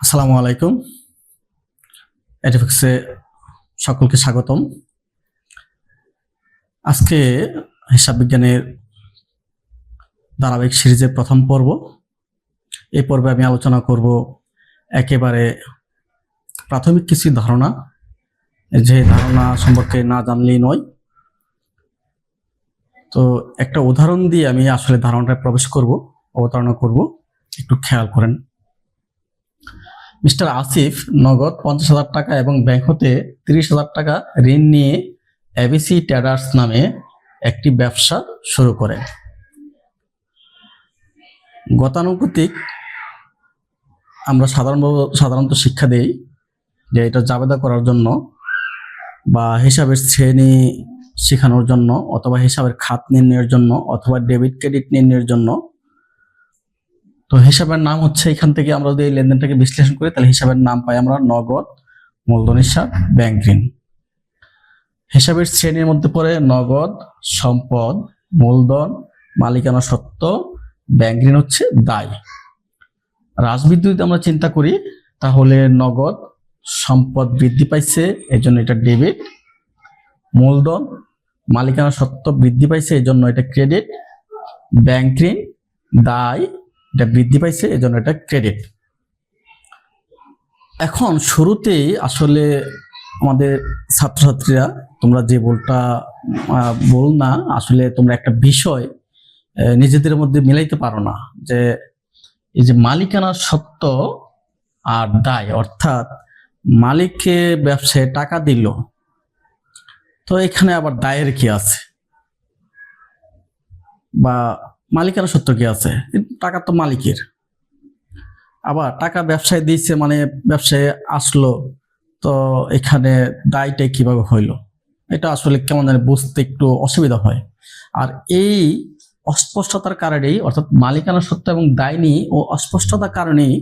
আসসালামু আলাইকুম। এটিফিক্সে সকলকে স্বাগতম। আজকে হিসাব বিজ্ঞানের ধারাবাহিক সিরিজের প্রথম পর্ব। এই পর্বে আমি আলোচনা করব একেবারে প্রাথমিক কিছু ধারণা, যে ধারণা সম্পর্কে না জানলেই নয়। তো একটা উদাহরণ দিয়ে আমি আসলে ধারণাটা প্রবেশ করব, অবতারণা করব। একটু খেয়াল করেন। মিস্টার আসিফ নগদ 50,000 টাকা এবং ব্যাংক হতে 30,000 টাকা ঋণ নিয়ে এবিসি ট্রেডার্স নামে একটি ব্যবসা শুরু করেন। গতানুগতিক আমরা সাধারণত শিক্ষা দেই যে এটা জাবেদা করার জন্য বা হিসাবের শ্রেণী শেখানোর জন্য অথবা হিসাবের খাত নির্ণয়ের জন্য অথবা ডেবিট ক্রেডিট নির্ণয়ের জন্য। তো হিসাবের নাম হচ্ছে, এখান থেকে আমরা যদি এই লেনদেনটাকে বিশ্লেষণ করি তাহলে হিসাবের নাম পাই আমরা নগদ, মূলধন হিসাব, ব্যাংক ঋণ। হিসাবের শ্রেণীর মধ্যে পড়ে নগদ, সম্পদ, মূলধন, মালিকানা সত্ত্ব, ব্যাংক ঋণ হচ্ছে দায়। রাজবিদ্যুৎ যদি আমরা চিন্তা করি তাহলে নগদ, সম্পদ বৃদ্ধি পাইছে এই জন্য এটা ডেবিট, মূলধন, মালিকানা সত্ত্ব বৃদ্ধি পাইছে এই জন্য এটা ক্রেডিট, ব্যাংক ঋণ, দায় এটা বৃদ্ধি পাইছে এই জন্য এটা ক্রেডিট। এখন শুরুতেই আসলে আমাদের ছাত্রছাত্রীরা, তোমরা যে বল না, আসলে তোমরা একটা বিষয় নিজেদের মধ্যে মিলাইতে পারো না, যে এই যে মালিকানা সত্ত্ব আর দায়, অর্থাৎ মালিককে ব্যবসায় টাকা দিল, তো এখানে আবার দায়ের কি আছে বা মালিকানা সত্ত্ব কি আছে? টাকা তো মালিকের। আবার টাকা ব্যবসায় দিয়েছে মানে ব্যবসায় আসলো, তো এখানে দায়টা কিভাবে হইলো? এটা আসলে কেমন জানি বুঝতে একটু অসুবিধা হয়। আর এই অস্পষ্টতার কারণেই, অর্থাৎ মালিকানা সত্ত্ব এবং দায় নিয়ে ও অস্পষ্টতার কারণেই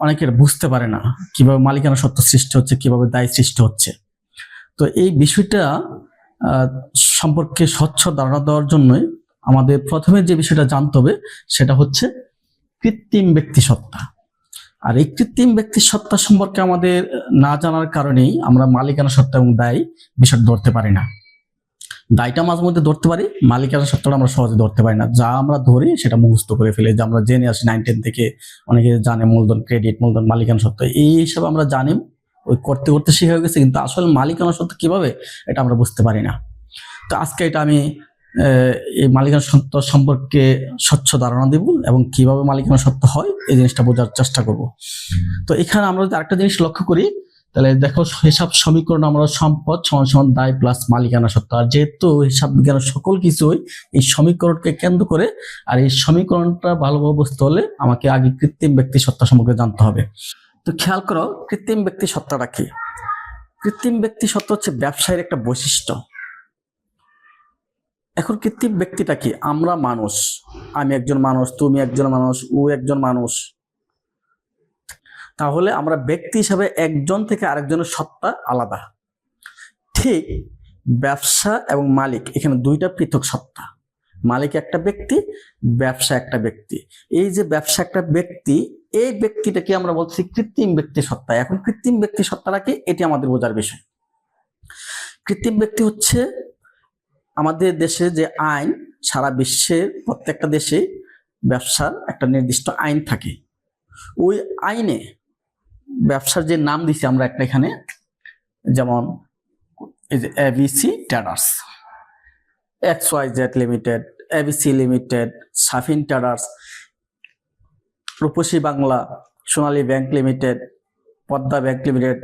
অনেকের বুঝতে পারে না কিভাবে মালিকানা সত্ত্ব সৃষ্টি হচ্ছে, কিভাবে দায় সৃষ্টি হচ্ছে। তো এই বিষয়টা সম্পর্কে স্বচ্ছ ধারণা দেওয়ার জন্যই আমাদের প্রথমে যে বিষয়টা জানতে হবে সেটা হচ্ছে কৃত্রিম ব্যক্তিসত্তা। আর এই কৃত্রিম ব্যক্তিসত্তা সম্পর্কে আমাদের না জানার কারণেই আমরা মালিকানা সত্ত্বা এবং দায় বিষয়টা ধরতে পারি না। দায়টা মাঝে মধ্যে ধরতে পারি, মালিকানা সত্ত্বটা আমরা সহজে ধরতে পারি না। যা আমরা ধরি সেটা মুখস্থ করে ফেলি, যে আমরা জেনে আসি 9-10 থেকে। অনেকে জানে মূলধন, ক্রেডিট, মূলধন, মালিকানা সত্ত্ব, এই হিসাবে আমরা জানি, ওই করতে করতে শিখে হয়ে গেছে, কিন্তু আসলে মালিকানা সত্ত্ব কিভাবে এটা আমরা বুঝতে পারি না। তো আজকে এটা আমি এই মালিকানা সত্ত্ব সম্পর্কে স্বচ্ছ ধারণা দেব এবং কিভাবে মালিকানা সত্ত্ব হয় এই জিনিসটা বোঝার চেষ্টা করব। তো এখানে আমরা যদি আরেকটা জিনিস লক্ষ্য করি তাহলে দেখো, হিসাব সমীকরণ আমরা সম্পদ সমান সমান দায় প্লাস মালিকানা সত্ত্ব। আর যেহেতু হিসাব বিজ্ঞানের সকল কিছুই এই সমীকরণকে কেন্দ্র করে, আর এই সমীকরণটা ভালোভাবে বুঝতে হলে আমাকে আগে কৃত্রিম ব্যক্তি সত্তা সম্পর্কে জানতে হবে। তো খেয়াল করো, কৃত্রিম ব্যক্তি সত্তাটা কি? কৃত্রিম ব্যক্তি সত্তা হচ্ছে ব্যবসায়ের একটা বৈশিষ্ট্য। এখন কৃত্রিম ব্যক্তিটা কি? আমরা মানুষ, আমি একজন মানুষ, তুমি একজন মানুষ, ও একজন মানুষ। তাহলে আমরা ব্যক্তি হিসাবে একজন থেকে আরেকজনের সত্তা আলাদা। ঠিক ব্যবসা এবং মালিক, এখানে দুইটা পৃথক সত্তা। মালিক একটা ব্যক্তি, ব্যবসা একটা ব্যক্তি। এই যে ব্যবসা একটা ব্যক্তি, এই ব্যক্তিটাকে আমরা বলছি কৃত্রিম ব্যক্তি সত্তা। এখন কৃত্রিম ব্যক্তি সত্তাটা কি, এটি আমাদের বোঝার বিষয়। কৃত্রিম ব্যক্তি হচ্ছে আমাদের দেশে যে আইন, সারা বিশ্বের প্রত্যেকটা দেশে ব্যবসার একটা নির্দিষ্ট আইন থাকে। ওই আইনে ব্যবসার যে নাম দিছি আমরা একটা এখানে, যেমন এই যে ABC Traders, XYZ Limited, ABC Limited, Safin Traders, Rupshi Bangla, Sonali Bank Limited, Padma Bank Limited,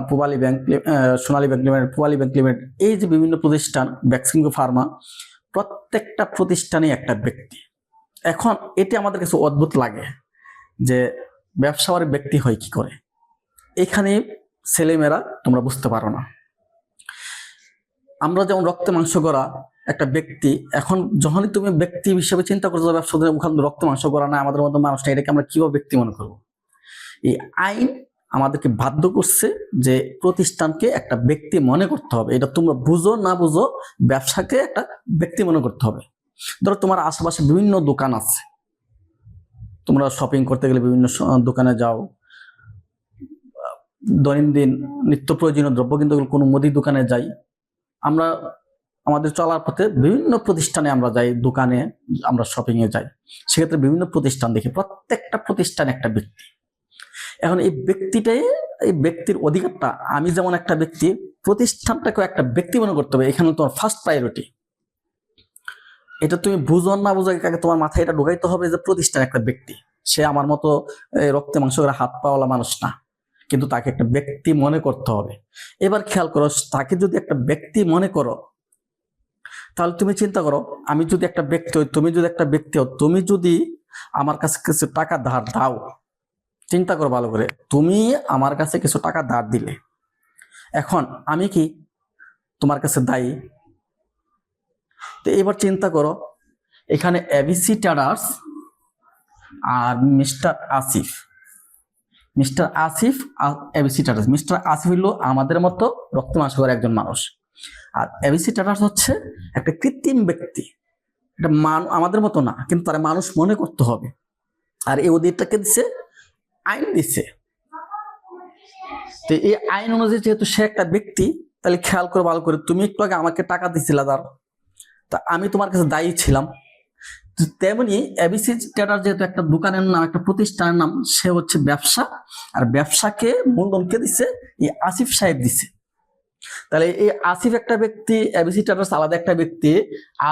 Pubali Bank, Sonali Bank Limited, Pubali Bank Limited, এই যে বিভিন্ন প্রতিষ্ঠান, ভ্যাকসিনকো ফার্মা, প্রত্যেকটা প্রতিষ্ঠানই একটা ব্যক্তি। এখন এটি আমাদের কাছে অদ্ভুত লাগে যে ব্যবসা আর ব্যক্তি হয় কি করে। এখানে ছেলেমেয়েরা তোমরা বুঝতে পারো না। আমরা যেমন রক্তে মাংস গড়া একটা ব্যক্তি, এখন যখনই তুমি ব্যক্তি হিসেবে চিন্তা করছো ব্যবসা, ওখানে রক্ত মাংস গড়া না, আমাদের মতো মানুষ না, এটাকে আমরা কিভাবে ব্যক্তি মনে করবো? এই আইন আমাদেরকে বাধ্য করছে যে প্রতিষ্ঠানকে একটা ব্যক্তি মনে করতে হবে। এটা তোমরা বুঝো না বুঝো, ব্যবসাকে একটা ব্যক্তি মনে করতে হবে। ধরো তোমার আশেপাশে বিভিন্ন দোকান আছে, তোমরা শপিং করতে গেলে বিভিন্ন দোকানে যাও, দৈনন্দিন নিত্য প্রয়োজনীয় দ্রব্য কিন্তু কোনো মুদির দোকানে যাই, আমরা আমাদের চলার পথে বিভিন্ন প্রতিষ্ঠানে আমরা যাই, দোকানে আমরা শপিং এ যাই, সেক্ষেত্রে বিভিন্ন প্রতিষ্ঠান দেখি, প্রত্যেকটা প্রতিষ্ঠান একটা ব্যক্তি। এখন এই ব্যক্তির অধিকারটা, আমি যেমন একটা ব্যক্তি, প্রতিষ্ঠানটাকেও একটা ব্যক্তি মনে করতে হবে। এখানে তোমার ফার্স্ট প্রায়োরিটি, এটা তুমি বুঝো না বুঝো, তোমার মাথায় এটা ঢুকাইতে হবে যে প্রতিষ্ঠান একটা ব্যক্তি, সে আমার মতো রক্তে মাংস করে হাত পাওয়ালা মানুষ না, কিন্তু তাকে একটা ব্যক্তি মনে করতে হবে। এবার খেয়াল করো, তাকে যদি একটা ব্যক্তি মনে করো, তাহলে তুমি চিন্তা করো, আমি যদি একটা ব্যক্তি হই, তুমি যদি একটা ব্যক্তি হও, তুমি যদি আমার কাছে কিছু টাকা ধার দাও, চিন্তা করো ভালো করে, তুমি আমার কাছে কিছু টাকা ধার দিলে, এখন আমি কি তোমার কাছে দায়ী? তো এবার চিন্তা করো, এখানে এবিসি ট্রেডার্স আর mister Asif ABC Traders, mister Asif হলো আমাদের মতো রক্ত মাংস করে একজন মানুষ, আর এবিসি ট্রেডার্স হচ্ছে একটা কৃত্রিম ব্যক্তি, এটা আমাদের মতো না, কিন্তু তারা মানুষ মনে করতে হবে। আর এই অধিকারটাকে দিচ্ছে আইন দিচ্ছে। তো এই আইন অনুযায়ী যেহেতু সে একটা ব্যক্তি, তাহলে খেয়াল করে ভালো করে, তুমি একটু আগে আমাকে টাকা দিচ্ছিলা, তা আমি তোমার কাছে দায়ী ছিলাম। তেমনি এবিসি ট্রেডার যেহেতু একটা দোকানের নাম, একটা প্রতিষ্ঠানের নাম, সে হচ্ছে ব্যবসা, আর ব্যবসাকে মূলধন কে দিচ্ছে? এই আসিফ সাহেব দিচ্ছে। তাহলে এই আসিফ একটা ব্যক্তি, এবিসি ট্রেডার্স আলাদা একটা ব্যক্তি।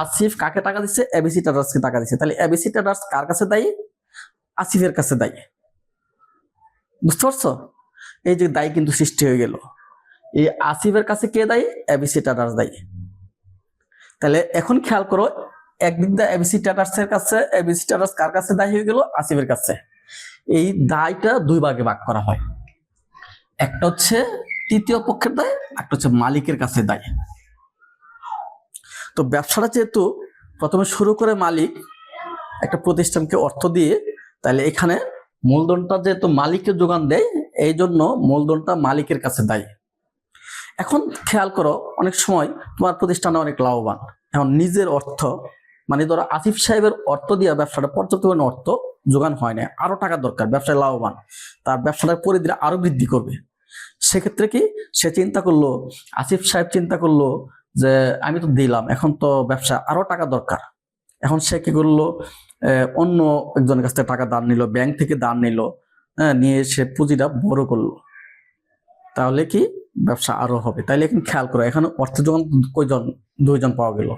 আসিফ কাকে টাকা দিচ্ছে? এবিসি ট্রেডার্সকে টাকা দিচ্ছে। তাহলে এবিসি ট্রেডার্স কার কাছে দায়ী? আসিফের কাছে দায়ী। বুঝতে পারছো? এই যে দায়ী কিন্তু সৃষ্টি হয়ে গেল। এই আসিফের কাছে কে দায়ী? এবিসি ট্রেডার্স দায়ী। তাহলে এখন খেয়াল করো, একদিক দিয়ে এবিসি ট্রেডার্সের কাছে, এবিসি ট্রেডার্স কার কাছে দায়ী হয়ে গেল? আসিফের কাছে। এই দায়টা দুই ভাগে ভাগ করা হয়, একটা হচ্ছে তৃতীয় পক্ষের দায়, একটা হচ্ছে মালিকের কাছে দায়। তো ব্যবসাটা যেহেতু প্রথমে শুরু করে মালিক একটা প্রতিষ্ঠানকে অর্থ দিয়ে, তাহলে এখানে মূলধনটা যেহেতু মালিকের যোগান দেয়, এই জন্য মূলধনটা মালিকের কাছে দায়ী। এখন খেয়াল করো, অনেক সময় তোমার প্রতিষ্ঠানে অনেক লাভবান, এখন নিজের অর্থ, মানে ধরো আসিফ সাহেবের অর্থ দিয়ে ব্যবসাটা পর্যাপ্ত পরিমাণ অর্থ যোগান হয় না, আরো টাকা দরকার, ব্যবসায় লাভবান, তার ব্যবসাটার পরিধি আরো বৃদ্ধি করবে। সেক্ষেত্রে কি সে চিন্তা করলো, আসিফ সাহেব চিন্তা করলো যে আমি তো দিলাম, এখন তো ব্যবসা আরো টাকা দরকার। এখন সে কি করলো, অন্য একজনের কাছ থেকে টাকা ধার নিল, ব্যাংক থেকে ধার নিল, নিয়ে সে পুঁজিটা বড় করলো, তাহলে কি ব্যবসা আরো হবে। তাইলে এখন খেয়াল করো, এখানে অর্থ যোগান কয়জন? দুইজন পাওয়া গেল।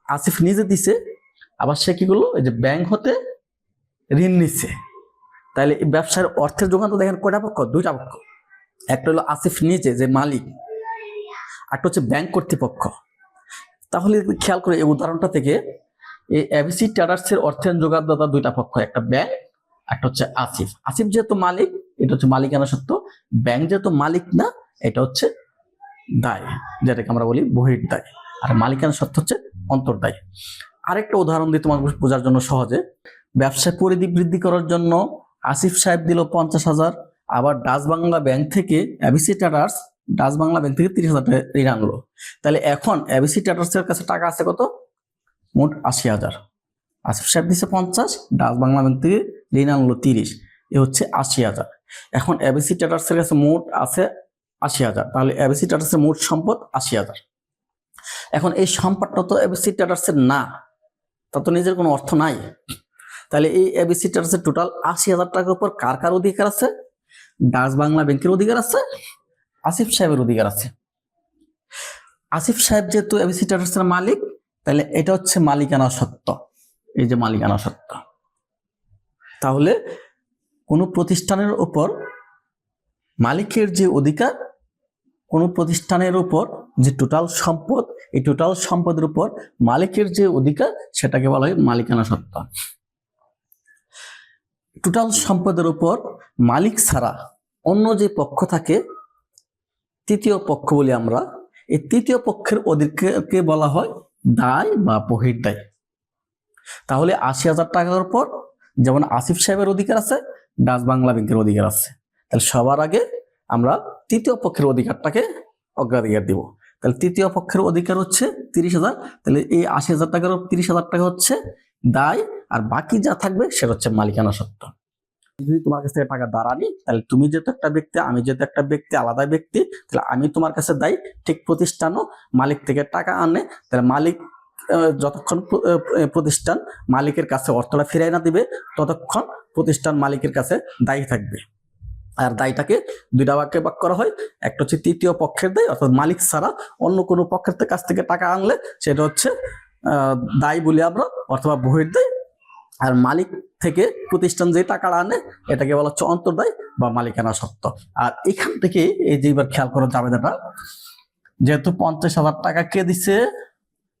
আসিফ নিজে দিছে, আবার সে কি করলো, এই যে ব্যাংক হতে ঋণ নিচ্ছে। তাহলে এই ব্যবসার অর্থের যোগান তো দেখেন কয়টা পক্ষ? দুইটা পক্ষ। একটা হলো আসিফ নিজে যে মালিক, একটা হচ্ছে ব্যাংক কর্তৃপক্ষ। তাহলে খেয়াল করে এই উদাহরণটা থেকে, এই এবিসি ট্রেডার্সের অর্থের যোগানদাতা দুইটা পক্ষ, একটা ব্যাংক, একটা হচ্ছে আসিফ। আসিফ যেহেতু মালিক, এটা হচ্ছে মালিকানা সত্ত্ব। ব্যাংক যেহেতু মালিক না, এটা হচ্ছে দায়, যেটাকে আমরা বলি বহির দায়। আর মালিকানা সত্ত্ব হচ্ছে অন্তর্দায়। আরেকটা উদাহরণ দিই তোমার বোঝার জন্য সহজে। ব্যবসায় পরিধি বৃদ্ধি করার জন্য আসিফ সাহেব দিল 50,000, আবার ডাচ বাংলা ব্যাংক থেকে ABC traders, Dutch Bangla bank থেকে 30,000 টাকা ঋণ আনলো। তাহলে এখন এবিসি ট্রেডার্স এর কাছে টাকা আছে কত? মোট 80,000। আসিফ সাহেব দিচ্ছে 50, ডাচ বাংলা ব্যাংক থেকে ঋণ আনলো 30, এ হচ্ছে 80,000। এখন এবিসি ট্রেডার্স এর কাছে মোট আছে 80,000, তাহলে এবিসি ট্রেডার্স এর মোট সম্পদ 80,000। এখন এই সম্পদটা তো এবিসি ট্রেডার্স এর না, তার তো নিজের কোনো অর্থ নাই। তাহলে এই এবিসি ট্রেডার্স এর টোটাল 80,000 টাকার উপর কার কার অধিকার আছে? ডাচ বাংলা ব্যাংকের অধিকার আছে, আসিফ সাহেবের অধিকার আছে। আসিফ সাহেব যেহেতু এবিসি ট্রেডার্স এর মালিক, তাহলে এটা হচ্ছে মালিকানা সত্ত্ব। এই যে মালিকানা সত্ত্ব, তাহলে কোন প্রতিষ্ঠানের উপর মালিকের যে অধিকার, কোন প্রতিষ্ঠানের উপর যে টোটাল সম্পদ, এই টোটাল সম্পদের উপর মালিকের যে অধিকার, সেটাকে বলা হয় মালিকানা সত্ত্ব। টোটাল সম্পদের উপর মালিক ছাড়া অন্য যে পক্ষ থাকে, তৃতীয় পক্ষ বলি আমরা, এই তৃতীয় পক্ষের অধিকারকে বলা হয় দায় বা বহির্দায়। তাহলে 80,000 টাকার উপর যেমন আসিফ সাহেবের অধিকার আছে, ডাচ বাংলা ব্যাংকের অধিকার আছে। তাহলে সবার আগে আমরা তৃতীয় পক্ষের অধিকারটাকে অগ্রাধিকার দিব। তাহলে তৃতীয় পক্ষের অধিকার হচ্ছে 30,000। তাহলে এই 80,000 টাকার 30,000 টাকা হচ্ছে দায়, আর বাকি যা থাকবে সেটা হচ্ছে মালিকানা সত্ত্ব। যদি তোমার কাছ থেকে টাকা ধার আনি, তাহলে তুমি যেহেতু একটা ব্যক্তি, আমি যেহেতু একটা ব্যক্তি, আলাদা ব্যক্তি, তাহলে আমি তোমার কাছে দায়ী। ঠিক প্রতিষ্ঠানও মালিক থেকে টাকা আনে, তাহলে মালিক যতক্ষণ প্রতিষ্ঠান মালিকের কাছে অর্থটা ফিরাই না দিবে, ততক্ষণ প্রতিষ্ঠান মালিকের কাছে দায়ী থাকবে। আর দায়টাকে দুইটা ভাগে ভাগ করা হয়। একটা হচ্ছে তৃতীয় পক্ষের দায়, অর্থাৎ মালিক ছাড়া অন্য কোনো পক্ষের কাছ থেকে টাকা আনলে সেটা হচ্ছে দায় বলি আমরা, অথবা বহির্দায়। আর মালিক থেকে প্রতিষ্ঠান যে টাকাটা আনে এটাকে বলা হচ্ছে অন্তর্দায় বা মালিকানা সত্ত্ব। আর এখান থেকে এই যে এবার খেয়াল করা যাবে, যেহেতু 50,000 টাকা কে দিচ্ছে,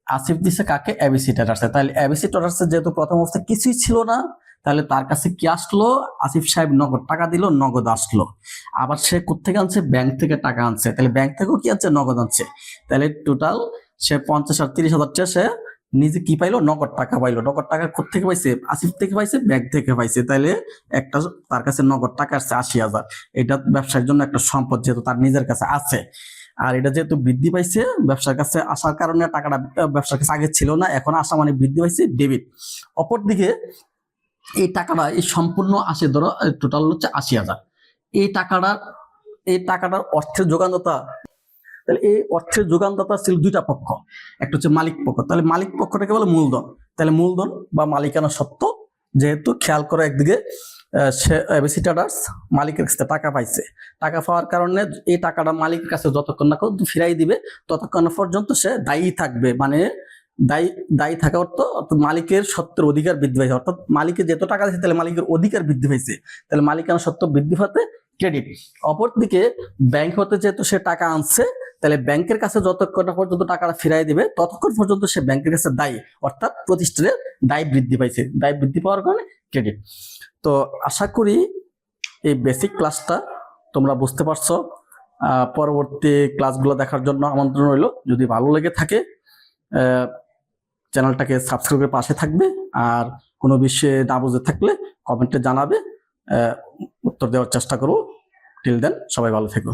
আসিফ দিছে কাকে, এবিসি ট্রেডার্সে। তাহলে এবিসি ট্রেডার্সে যেহেতু প্রথম অবস্থায় কিছুই ছিল না, তাহলে তার কাছে কি আসলো, আসিফ সাহেব নগদ টাকা দিল, নগদ আসলো। আবার সে কোথেকে আনছে, ব্যাংক থেকে টাকা আনছে, তাহলে ব্যাংক থেকেও কি আনছে, নগদ আনছে। তাহলে টোটাল সে 50 আর 30,000 সে নিজে কি পাইলো, নগদ টাকা পাইলো। নগদ টাকা কোথেকে পাইছে, আসিফ থেকে পাইছে, ব্যাংক থেকে পাইছে। তাহলে একটা তার কাছে নগদ টাকা আসছে 80,000। এটা ব্যবসার জন্য একটা সম্পদ, যেহেতু তার নিজের কাছে আছে। আর এটা যেহেতু বৃদ্ধি পাইছে ব্যবসার কাছে আসার কারণে, টাকাটা ব্যবসার কাছে আগে ছিল না, এখন আসা মানে বৃদ্ধি পাইছে, ডেবিট। অপরদিকে এই টাকাটা, এই সম্পূর্ণ আসে, ধরো টোটাল হচ্ছে 80,000। এই টাকাটার অর্থের যোগানদাতা, তাহলে এই অর্থের যোগানদাতা ছিল দুইটা পক্ষ, একটা হচ্ছে মালিক পক্ষ। তাহলে মালিক পক্ষটাকে বলে মূলধন। তাহলে মূলধন বা মালিকানা সত্ত্ব, যেহেতু খেয়াল করো, একদিকে এবিসি ট্রেডার্স মালিকের কাছে টাকা পাইছে, টাকা পাওয়ার কারণে এই টাকাটা মালিকের কাছে যতক্ষণ না ফিরাই দিবে ততক্ষণ পর্যন্ত সে দায়ী থাকবে। মানে দায়ী থাকা অর্থাৎ মালিকের সত্ত্বের অধিকার বৃদ্ধি পাইছে, অর্থাৎ মালিকের যেত টাকা দিচ্ছে তাহলে মালিকের অধিকার বৃদ্ধি পাইছে, তাহলে মালিকানা সত্ত্ব বৃদ্ধি পাতে ক্রেডিট। অপরদিকে ব্যাংক হতে যেহেতু সে টাকা আনছে, তাহলে ব্যাংকের কাছে যতক্ষণ পর্যন্ত টাকাটা ফিরাই দিবে ততক্ষণ পর্যন্ত সে ব্যাংকের কাছে দায়ী, অর্থাৎ প্রতিষ্ঠানের দায় বৃদ্ধি পাইছে। দায় বৃদ্ধি পাওয়ার কারণে ক্রেডিট। তো আশা করি এই বেসিক ক্লাসটা তোমরা বুঝতে পারছো। পরবর্তী ক্লাসগুলো দেখার জন্য আমন্ত্রণ রইল। যদি ভালো লেগে থাকে চ্যানেলটাকে সাবস্ক্রাইব করে পাশে থাকবে, আর কোনো বিষয়ে না বুঝে থাকলে কমেন্টে জানাবে, উত্তর দেওয়ার চেষ্টা করবো। টিল দেন সবাই ভালো থেকো।